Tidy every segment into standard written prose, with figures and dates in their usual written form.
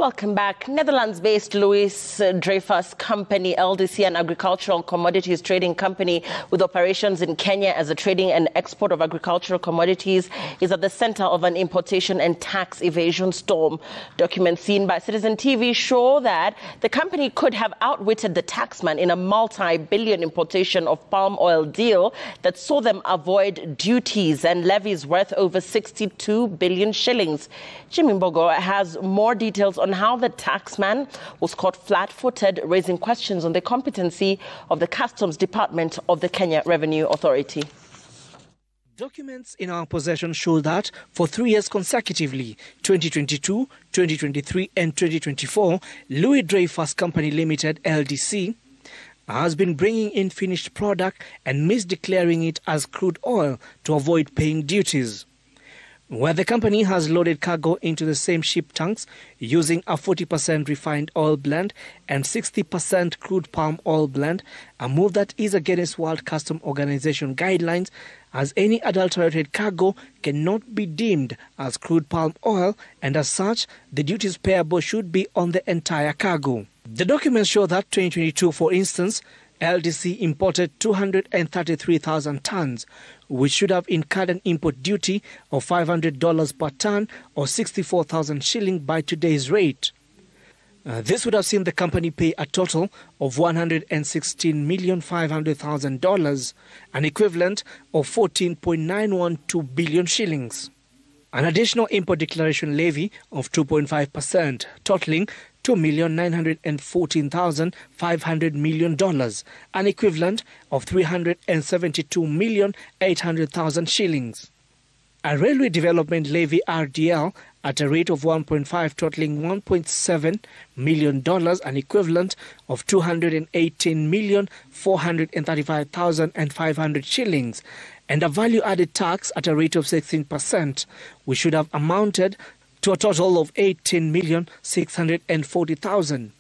Welcome back. Netherlands-based Louis Dreyfus Company, LDC, an agricultural commodities trading company with operations in Kenya as a trading and export of agricultural commodities, is at the center of an importation and tax evasion storm. Documents seen by Citizen TV show that the company could have outwitted the taxman in a multi-billion importation of palm oil deal that saw them avoid duties and levies worth over 62 billion shillings. Jimmy Mbogo has more details on how the taxman was caught flat-footed, raising questions on the competency of the Customs Department of the Kenya Revenue Authority. Documents in our possession show that for 3 years consecutively, 2022, 2023 and 2024, Louis Dreyfus Company Limited, LDC, has been bringing in finished product and misdeclaring it as crude oil to avoid paying duties. Where the company has loaded cargo into the same ship tanks using a 40% refined oil blend and 60% crude palm oil blend, a move that is against World Customs Organization guidelines, as any adulterated cargo cannot be deemed as crude palm oil, and as such, the duties payable should be on the entire cargo. The documents show that 2022, for instance, LDC imported 233,000 tons, which should have incurred an import duty of $500 per ton or 64,000 shillings by today's rate. This would have seen the company pay a total of $116,500,000, an equivalent of 14.912 billion shillings. An additional import declaration levy of 2.5%, totaling $2,914,500 million, an equivalent of 372,800,000 shillings. A railway development levy RDL at a rate of 1.5, totaling $1.7 million, an equivalent of 218,435,500 shillings, and a value-added tax at a rate of 16%, which should have amounted to a total of 18,640,000.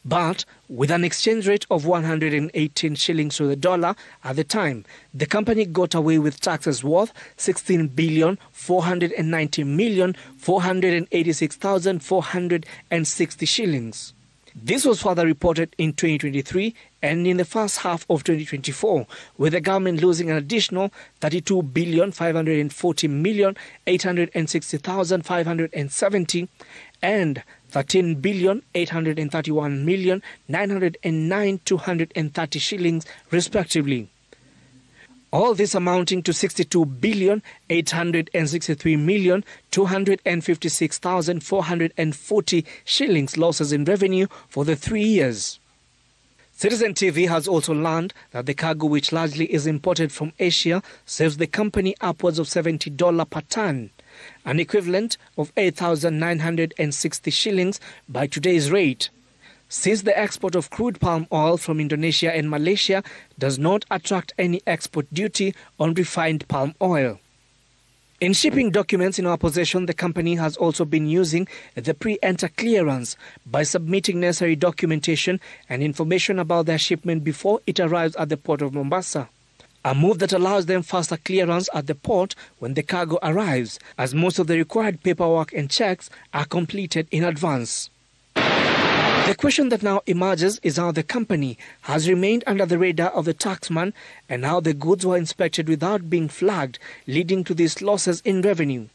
But with an exchange rate of 118 shillings to the dollar at the time, the company got away with taxes worth 16,490,486,460 shillings. This was further reported in 2023 and in the first half of 2024, with the government losing an additional 32,540,860,570 and 13,831,909,230 shillings, respectively. All this amounting to 62,863,256,440 shillings losses in revenue for the 3 years. Citizen TV has also learned that the cargo, which largely is imported from Asia, saves the company upwards of $70 per ton, an equivalent of 8,960 shillings by today's rate. Since the export of crude palm oil from Indonesia and Malaysia does not attract any export duty on refined palm oil. In shipping documents in our possession, the company has also been using the pre-enter clearance by submitting necessary documentation and information about their shipment before it arrives at the port of Mombasa. A move that allows them faster clearance at the port when the cargo arrives, as most of the required paperwork and checks are completed in advance. The question that now emerges is how the company has remained under the radar of the taxman and how the goods were inspected without being flagged, leading to these losses in revenue.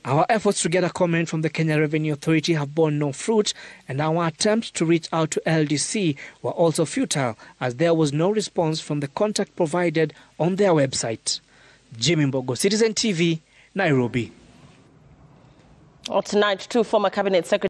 Our efforts to get a comment from the Kenya Revenue Authority have borne no fruit, and our attempts to reach out to LDC were also futile, as there was no response from the contact provided on their website. Jimmy Mbogo, Citizen TV, Nairobi. Tonight, two former Cabinet Secretaries